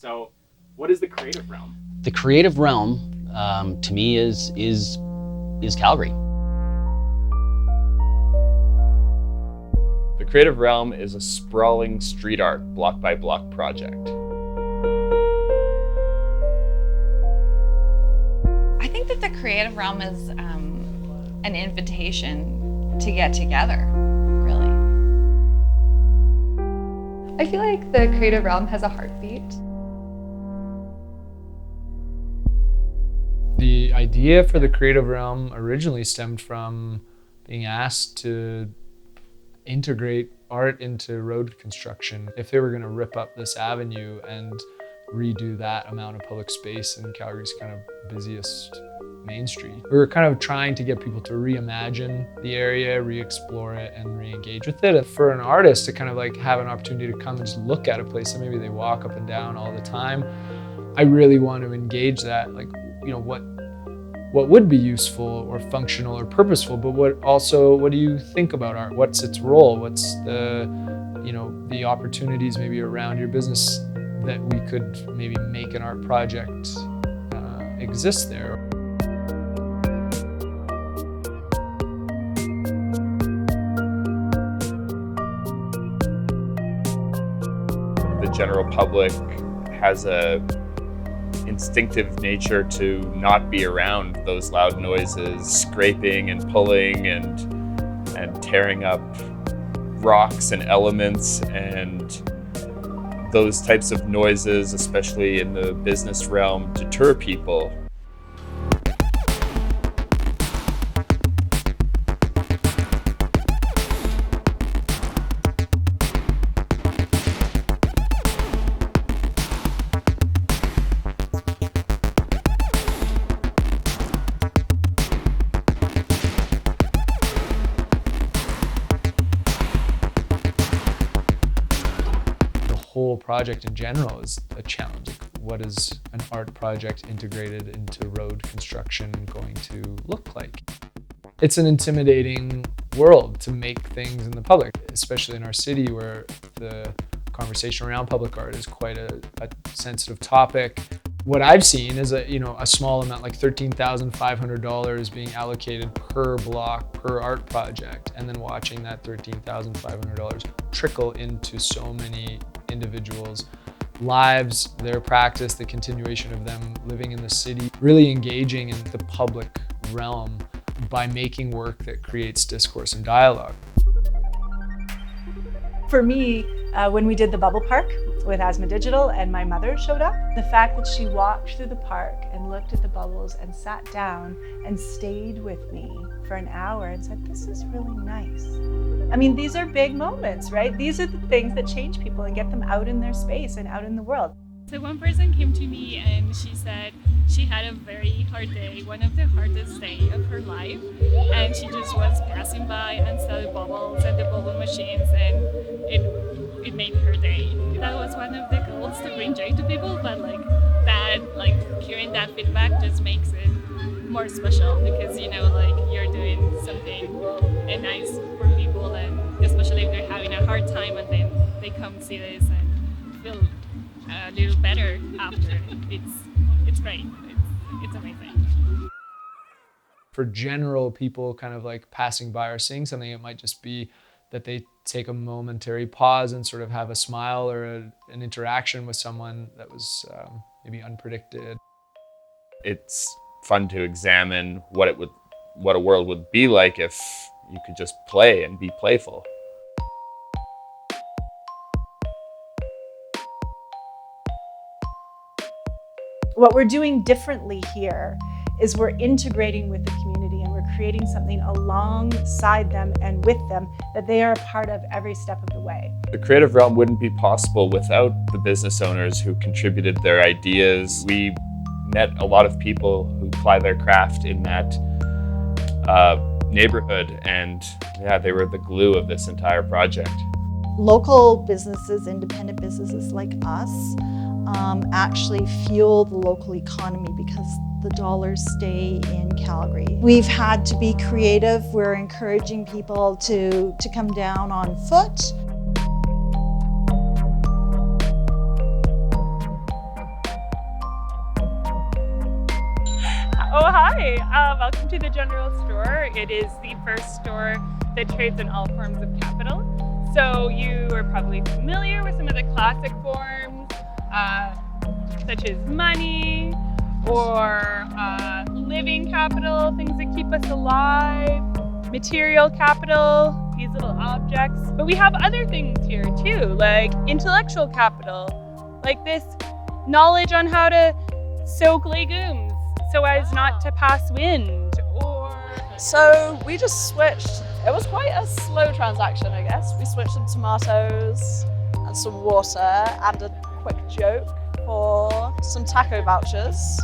So what is the creative realm? The creative realm, to me, is Calgary. The creative realm is a sprawling street art block by block project. I think that the creative realm is an invitation to get together, really. I feel like the creative realm has a heartbeat. The idea for the creative realm originally stemmed from being asked to integrate art into road construction. If they were going to rip up this avenue and redo that amount of public space in Calgary's kind of busiest main street, we were kind of trying to get people to reimagine the area, re-explore it, and re-engage with it. And for an artist to kind of like have an opportunity to come and just look at a place that maybe they walk up and down all the time, I really want to engage that, like, you know, what would be useful or functional or purposeful, but what do you think about art? What's its role? What's the opportunities maybe around your business that we could maybe make an art project exist there? The general public has a instinctive nature to not be around those loud noises, scraping and pulling and tearing up rocks and elements, and those types of noises, especially in the business realm, deter people. Whole project in general is a challenge. What is an art project integrated into road construction going to look like? It's an intimidating world to make things in the public, especially in our city where the conversation around public art is quite a sensitive topic. What I've seen is a small amount, like $13,500 being allocated per block, per art project, and then watching that $13,500 trickle into so many individuals' lives, their practice, the continuation of them living in the city, really engaging in the public realm by making work that creates discourse and dialogue. For me, when we did the Bubble Park with AZMA Digital and my mother showed up, the fact that she walked through the park and looked at the bubbles and sat down and stayed with me for an hour and said, "This is really nice." I mean, these are big moments, right? These are the things that change people and get them out in their space and out in the world. So one person came to me and she said she had a very hard day, one of the hardest days of her life, and she just was passing by and saw the bubbles and the bubble machines, and it made her day. That was one of the goals, to bring joy to people, but hearing that feedback just makes it more special, because you're doing something nice for people, and especially if they're having a hard time and then they come see this and feel a little better after. It's great. It's amazing. For general people kind of like passing by or seeing something, it might just be that they take a momentary pause and sort of have a smile or an interaction with someone that was maybe unpredicted. It's fun to examine what a world would be like if you could just play and be playful. What we're doing differently here is we're integrating with the community, and we're creating something alongside them and with them that they are a part of every step of the way. The creative realm wouldn't be possible without the business owners who contributed their ideas. We met a lot of people who ply their craft in that neighborhood, and they were the glue of this entire project. Local businesses, independent businesses like us, actually fuel the local economy because the dollars stay in Calgary. We've had to be creative. We're encouraging people to come down on foot. Oh, hi. Welcome to the General Store. It is the first store that trades in all forms of capital. So you are probably familiar with some of the classic forms, such as money or living capital, things that keep us alive, material capital, these little objects. But we have other things here too, like intellectual capital, like this knowledge on how to soak legumes so as not to pass wind, or... So we just switched. It was quite a slow transaction, I guess. We switched some tomatoes and some water and a quick joke for some taco vouchers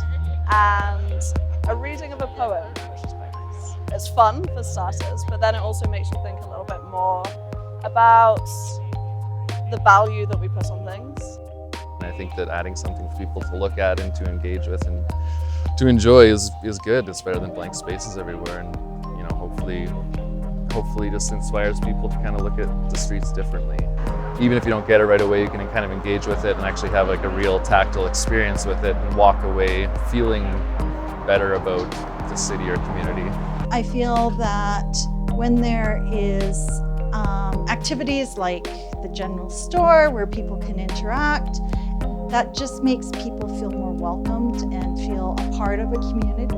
and a reading of a poem, which is quite nice. It's fun for starters, but then it also makes you think a little bit more about the value that we put on things. I think that adding something for people to look at and to engage with and to enjoy is good. It's better than blank spaces everywhere, and you know, hopefully just inspires people to kind of look at the streets differently. Even if you don't get it right away, you can kind of engage with it and actually have like a real tactile experience with it and walk away feeling better about the city or community. I feel that when there is activities like the general store where people can interact, that just makes people feel more welcomed and feel a part of a community.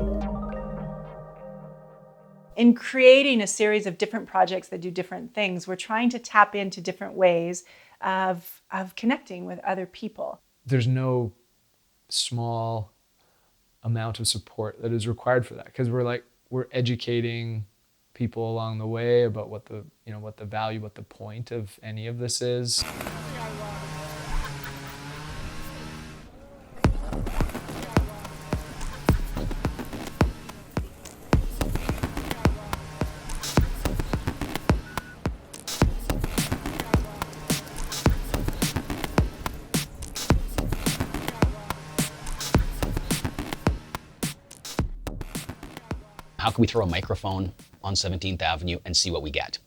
In creating a series of different projects that do different things, we're trying to tap into different ways of connecting with other people. There's no small amount of support that is required for that, because we're educating people along the way about what the value, what the point of any of this is. How can we throw a microphone on 17th Avenue and see what we get?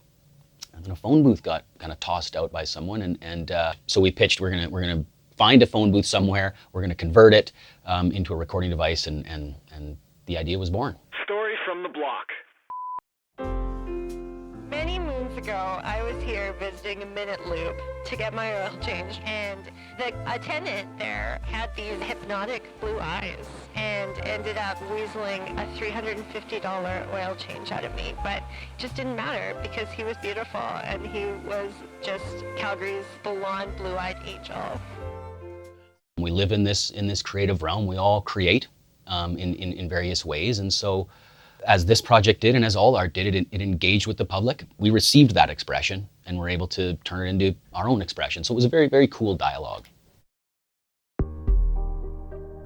And then a phone booth got kind of tossed out by someone, and so we pitched, we're gonna find a phone booth somewhere, we're gonna convert it into a recording device, and the idea was born. Story from the block. Many moons ago, I was here visiting a Minute Loop to get my oil changed, and the attendant there had these hypnotic blue eyes and ended up weaseling a $350 oil change out of me. But it just didn't matter because he was beautiful and he was just Calgary's blonde, blue-eyed angel. We live in this creative realm. We all create in various ways, and so as this project did, and as all art did, it engaged with the public. We received that expression and were able to turn it into our own expression. So it was a very, very cool dialogue.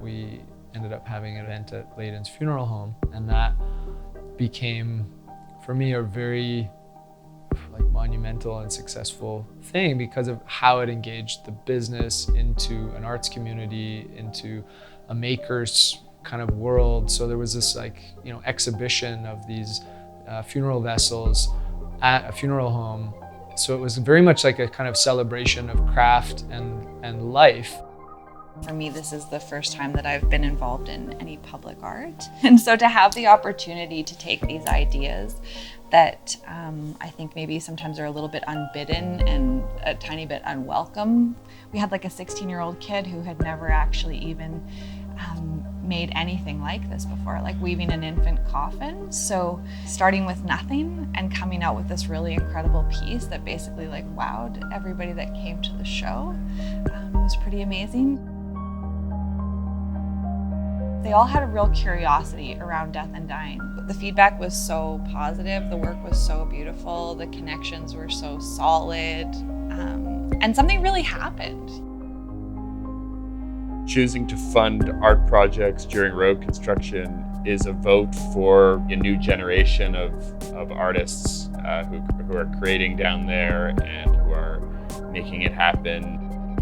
We ended up having an event at Layden's funeral home, and that became, for me, a very monumental and successful thing because of how it engaged the business into an arts community, into a maker's kind of world. So there was this exhibition of these funeral vessels at a funeral home. So it was very much like a kind of celebration of craft and life. For me, this is the first time that I've been involved in any public art. And so to have the opportunity to take these ideas that I think maybe sometimes are a little bit unbidden and a tiny bit unwelcome. We had like a 16-year-old kid who had never actually even made anything like this before, like weaving an infant coffin. So starting with nothing and coming out with this really incredible piece that basically wowed everybody that came to the show was pretty amazing. They all had a real curiosity around death and dying. The feedback was so positive, the work was so beautiful, the connections were so solid, and something really happened. Choosing to fund art projects during road construction is a vote for a new generation of artists who are creating down there and who are making it happen.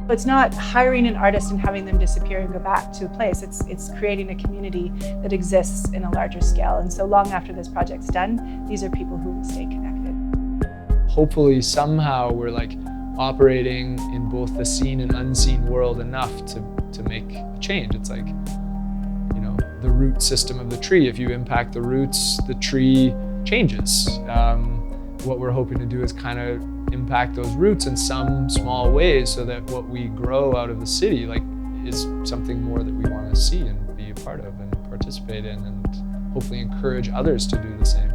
It's not hiring an artist and having them disappear and go back to a place. It's creating a community that exists in a larger scale. And so long after this project's done, these are people who will stay connected. Hopefully somehow we're operating in both the seen and unseen world enough to make a change. It's the root system of the tree. If you impact the roots, the tree changes. What we're hoping to do is kind of impact those roots in some small ways so that what we grow out of the city is something more that we want to see and be a part of and participate in, and hopefully encourage others to do the same.